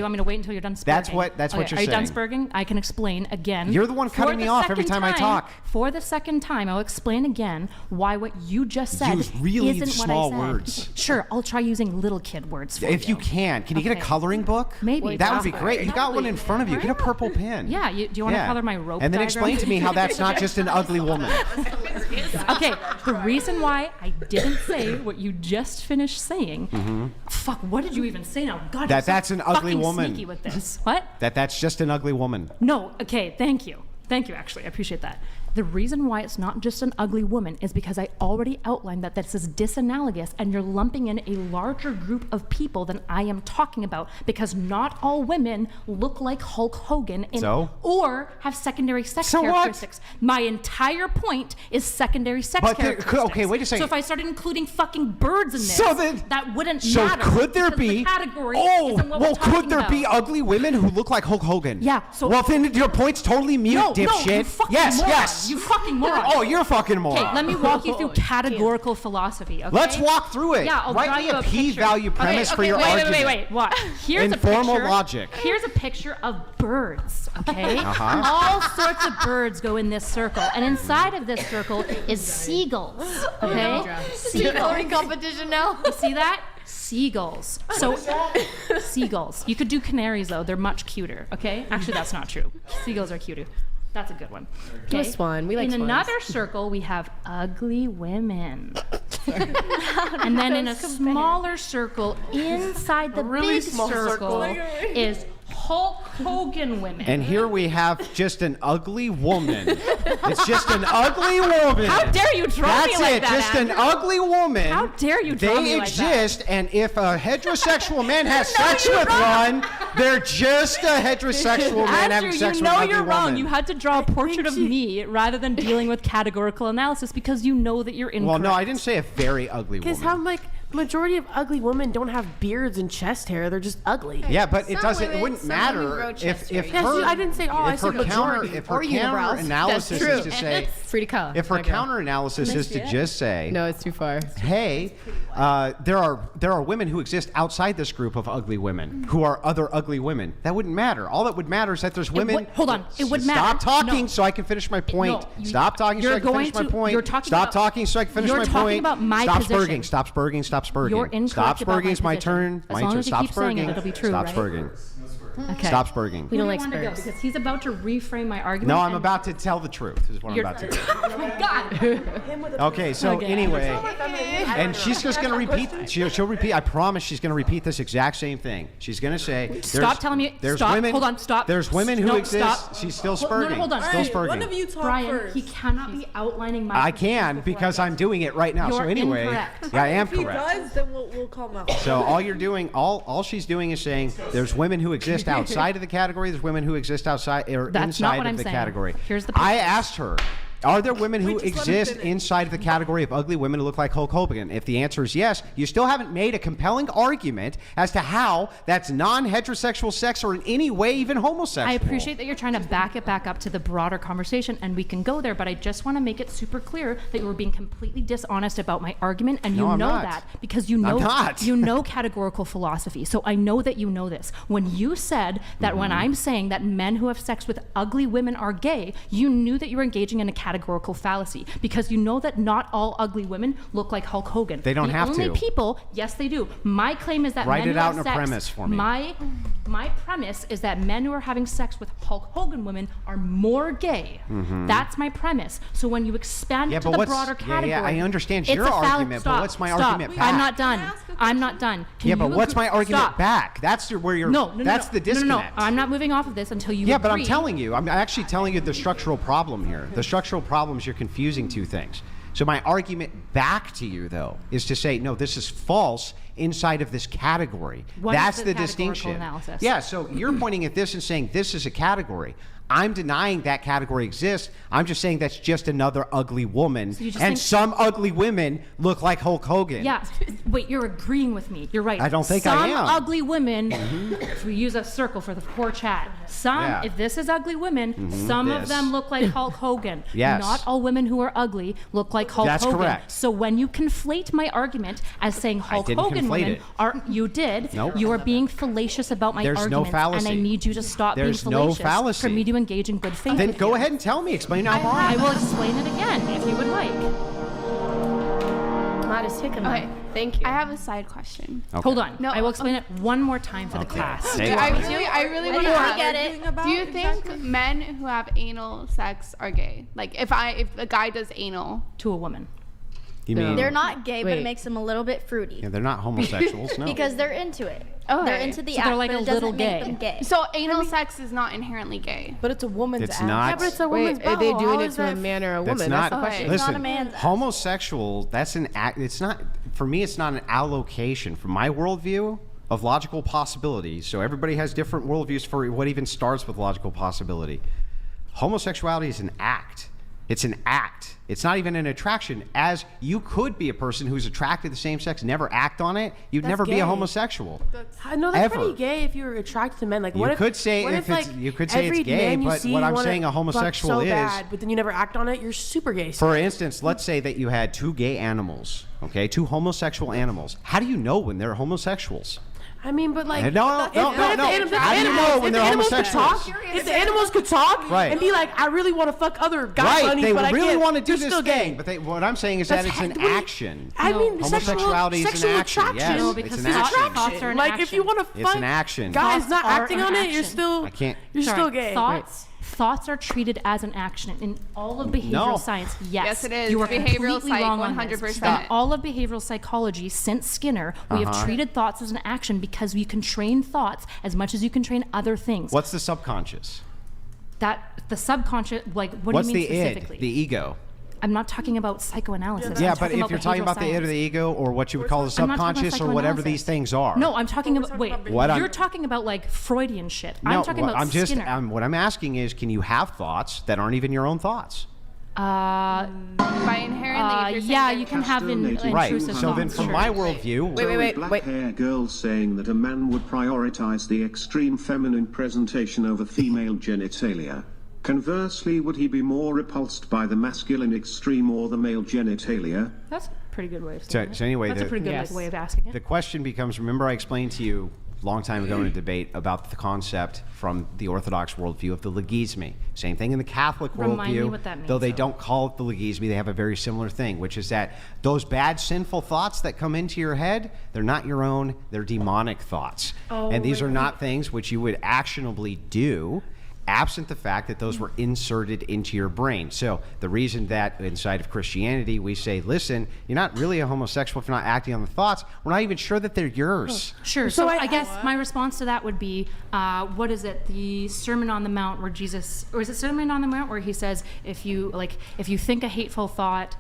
you want me to wait until you're done spurging? That's what you're saying. Are you done spurging? I can explain again. You're the one cutting me off every time I talk. For the second time, I'll explain again why what you just said Use really isn't small what I said. words. Sure, I'll try using little kid words for If you can you get a coloring book? Maybe. That would be great. You got one in front of you. Get a purple pen. Yeah. Do you want to color my rope And then diagram? explain to me how that's not just an ugly woman. Okay, the reason why I didn't say what you just finished saying, fuck, what did you even say now? God, That's an ugly woman. Sneaky with this. What? That's just an ugly woman. No, okay, thank you. Thank you, actually, I appreciate that. The reason why it's not just an ugly woman is because I already outlined that this is disanalogous and you're lumping in a larger group of people than I am talking about, because not all women look like Hulk Hogan or have secondary sex characteristics. What? My entire point is secondary sex characteristics. Okay, wait a second. So if I started including fucking birds in this, that wouldn't matter. So could there be... could there be ugly women who look like Hulk Hogan? Yeah. Well, then your point's totally mute, dipshit. No, you fucking moron. You fucking moron. Oh, you're a fucking moron. Okay, let me walk you through categorical philosophy, okay? Let's walk through it. Yeah, I'll Write draw me you a P-value premise for your argument. Wait. What? Here's Informal a picture. logic. Here's a picture of birds, okay? All sorts of birds go in this circle, and inside of this circle is seagulls, okay? Seagull competition now. You see that? Seagulls. So, seagulls. You could do canaries, though. They're much cuter, okay? Actually, that's not true. Seagulls are cuter. That's a good one. Okay. A swan. We like swans. In another circle, we have ugly women. And then in a smaller circle, inside the big circle, is Hulk Hogan women. And here we have just an ugly woman. It's just an ugly woman. How dare you draw me like that? That's it, just an ugly woman. How dare you draw me like that? They exist, and if a heterosexual man has sex with one, they're just a heterosexual man having sex with an ugly woman. You're wrong. You had to draw a portrait of me rather than dealing with categorical analysis because you know that you're incorrect. Well, no, I didn't say a very ugly woman. Because how, majority of ugly women don't have beards and chest hair. They're just ugly. Yeah, but it wouldn't matter if her. I didn't say all. I said majority. If her counter analysis is to say, free to color. If her counter analysis is to just say, no, it's too far. Hey, there are women who exist outside this group of ugly women who are other ugly women. That wouldn't matter. All that would matter is that there's women. Hold on, it would matter. Stop talking so I can finish my point. Stop talking so I can finish my point. Stop talking so I can finish my point. You're talking about my position. Stop spurging. Stop spurging. You're incorrect. Stop spurging. It's my turn. As long as you keep saying it, it'll be true, Stop right? spurging. Okay. Stop spurging. We don't like spurgs. Because he's about to reframe my argument. No, I'm about to tell the truth. This is what I'm about to do. Oh, God. Okay, so anyway, and she's just going to repeat. She'll repeat. I promise she's going to repeat this exact same thing. She's going to say, stop telling me. There's stop. women. Hold on. Stop. There's women who exist. Stop. She's still spurging. No, hold on. Still spurging. One of you talk Brian, first. he cannot be outlining my. I can because I'm doing it right now. You're so anyway, incorrect. Yeah, I am If he correct. does, then we'll call him out. So all you're doing, all she's doing is saying there's women who exist outside of the category. There's women who exist outside or inside of the category. Here's the I asked her, are there women who exist inside of the category of ugly women who look like Hulk Hogan? If the answer is yes, you still haven't made a compelling argument as to how that's non-heterosexual sex or in any way even homosexual. I appreciate that you're trying to back it back up to the broader conversation, and we can go there, but I just want to make it super clear that you were being completely dishonest about my argument, and you know that because you know categorical philosophy. So I know that you know this. When you said that when I'm saying that men who have sex with ugly women are gay, you knew that you were engaging in a categorical fallacy because you know that not all ugly women look like Hulk Hogan. They don't have to. The only people, yes, they do. My claim is that Write men it who out have in a sex, premise for me. My premise is that men who are having sex with Hulk Hogan women are more gay. That's my premise. So when you expand it to the broader category, yeah, I understand your argument, but what's my argument back? I'm not done. I'm not done. But what's my argument back? That's where you're. That's the disconnect. No, I'm not moving off of this until you. Yeah, but I'm telling you. I'm actually telling you the structural problem here. The structural problem is you're confusing two things. So my argument back to you, though, is to say, no, this is false inside of this category. That's the distinction. Analysis? Yeah, so you're pointing at this and saying this is a category. I'm denying that category exists. I'm just saying that's just another ugly woman. So and some ugly women look like Hulk Hogan. Yeah. Wait, you're agreeing with me. You're right. I don't think I am. Some ugly women, if we use a circle for the poor chat, if this is ugly women, some of them look like Hulk Hogan. Yes. Not all women who are ugly look like Hulk Hogan. That's correct. So when you conflate my argument as saying Hulk Hogan Christian women inflate you did. Nope. You are being fallacious about my There's no arguments, fallacy. and I need you to stop There's being no fallacious fallacy. for me to engage in good faith. Then with go you. ahead and tell me. Explain how I'm wrong. I will explain it again if you would like. Okay, Thank you. I have a side question. Okay. Hold on. No, I will explain it one more time for the class. Take I it. really want to I get it. Do you think men who have anal sex are gay? Like if a guy does anal, To a woman. You mean They're not gay, but Wait. it makes them a little bit fruity. Yeah, they're not homosexuals. No. Because they're into it. Okay. They're into the So act, they're like but a it doesn't little make gay. them gay. so anal sex is not inherently gay. But it's a woman's It's act. not. Yeah, but it's a woman's Wait, are they butthole. doing How it is to a that- man or a That's woman? not. That's the question. Okay. It's not Listen, a man's act. homosexual. That's an act. It's not. For me, it's not an allocation. From my worldview of logical possibilities. So everybody has different worldviews for what even starts with logical possibility. Homosexuality is an act. It's an act. It's not even an attraction. As you could be a person who's attracted to the same sex, never act on it. You'd That's never be gay. a homosexual. I know that's Ever. pretty gay if you're attracted to men. Like, You what if, could say what if if, it's- you could say every it's gay, man you but see what you I'm wanna saying a fuck homosexual so is- bad, but then you never act on it. You're super gay. For instance, let's say that you had two gay animals, okay, two homosexual animals. How do you know when they're homosexuals? I mean, but like, No. How do you know when they're homosexuals? If the animals could talk Right. and be like, I really want to fuck other guy Right, bunnies, they but I really can't. want to do you're this still thing, gay. but what I'm saying is That's that it's an what do you- action. I mean, Homosexuality is an sexual action, attraction. yes. No, It's because an thoughts action. are an Like, action. if you want to It's fuck an action. guys Thoughts not are acting an on it, you're action. still I can't. You're Sorry, still gay. Thoughts are treated as an action in all of behavioral No. science. Yes, Yes, it is. You are Behavioral completely psych, wrong on 100%. this. In all of behavioral psychology since Skinner, we have treated thoughts as an action because you can train thoughts as much as you can train other things. What's the subconscious? That the subconscious, like, what What's do you mean the id? specifically? The ego. I'm not talking about psychoanalysis. Yeah, I'm but if you're talking behavioral about the id or science. the ego or what you would call the I'm not talking about subconscious or whatever these psychoanalysis. things are. No, I'm talking about. Wait, What I'm- you're talking about like Freudian shit. No, I'm talking about I'm just. Skinner. What I'm asking is, can you have thoughts that aren't even your own thoughts? By inherently, if you're yeah, saying you can have intrusive Right. thoughts. So then, from sure. my worldview, Black hair girl saying that a man would prioritize the extreme feminine presentation over female genitalia. Conversely, would he be more repulsed by the masculine extreme or the male genitalia? That's a pretty good way of So- saying it. so anyway, that's a the- pretty good Yes. way of asking it. the question becomes: remember, I explained to you a long time ago in a debate about the concept from the Orthodox worldview of the logisme. Same thing in the Catholic Remind me worldview. what that means, though they though. don't call it the logisme, they have a very similar thing, which is that those bad, sinful thoughts that come into your head, they're not your own; they're demonic thoughts. And these are not things which you would actionably do, absent the fact that those were inserted into your brain. So the reason that inside of Christianity we say, listen, you're not really a homosexual if you're not acting on the thoughts. We're not even sure that they're yours. Sure. So So I- I guess my response to that would be, what is it? The Sermon on the Mount, where Jesus, or is it Sermon on the Mount, where he says, if you think a hateful thought,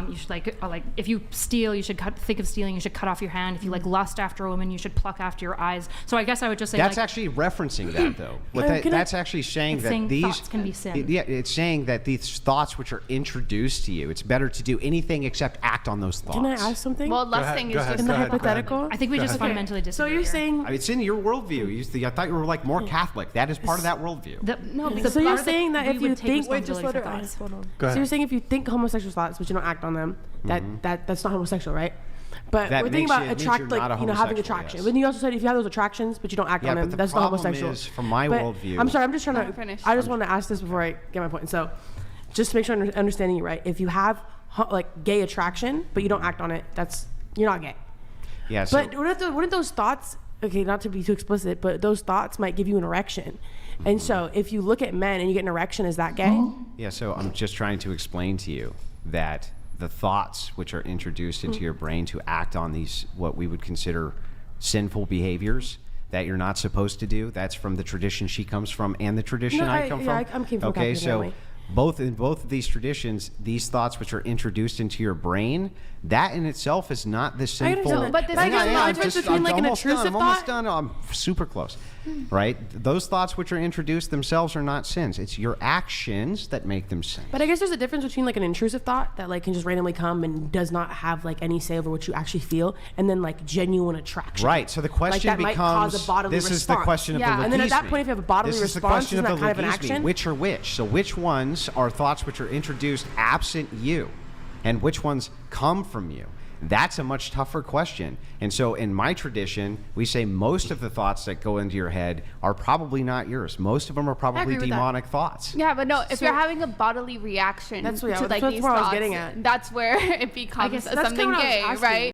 you should if you steal, you should think of stealing, you should cut off your hand. If you lust after a woman, you should pluck after your eyes. So I guess I would just say That's actually referencing that, though. That's actually saying It's that saying these thoughts can be sin. Yeah, it's saying that these thoughts which are introduced to you, it's better to do anything except act on those thoughts. Can I ask something? well, lusting is just in the hypothetical? I think we just fundamentally So disagree. you're here. saying It's in your worldview. I thought you were like more Catholic. That is part of that worldview. Because So you're part of saying that we if would you take think responsibility for thoughts. So you're saying if you think homosexual thoughts but you don't act on them, that's not homosexual, right? But That we're thinking makes about you- it means you're not a having homosexual, attraction. yes. But then you also said if you have those attractions but you don't act Yeah, on but them, the that's not problem homosexual. is, from my But worldview- I'm sorry, I'm just trying to. finish. I just want to ask this before I get my point. So, just to make sure I'm understanding you right, if you have gay attraction but you don't act on it, you're not gay. Yeah. So, But wouldn't those thoughts, okay, not to be too explicit, but those thoughts might give you an erection. And so if you look at men and you get an erection, is that gay? yeah. So I'm just trying to explain to you that the thoughts which are introduced into your brain to act on these what we would consider sinful behaviors that you're not supposed to do. That's from the tradition she comes from and the tradition No, I come from. I came from Okay, Catholic so family. in both of these traditions, these thoughts which are introduced into your brain, that in itself is not the sinful. understand that. But this But I is guess not the a difference between I'm like an almost done. intrusive I'm almost thought. done. I'm super close. Right? Those thoughts which are introduced themselves are not sins. It's your actions that make them sins. But I guess there's a difference between like an intrusive thought that can just randomly come and does not have any say over what you actually feel, and then genuine attraction. Right. So the question that might becomes: cause a bodily this is the response. question of Yeah. the logisme. And then at that point, if you have a bodily this is the response, question isn't of that the kind of an logisme. action? Which are which? So which ones are thoughts which are introduced absent you, and which ones come from you? That's a much tougher question. And so in my tradition, we say most of the thoughts that go into your head are probably not yours. Most of them are probably demonic thoughts. Yeah, but no, if you're having a bodily reaction That's to what, like that's these where I was thoughts, getting at. that's where it becomes that's something kinda what I was gay, asking. right?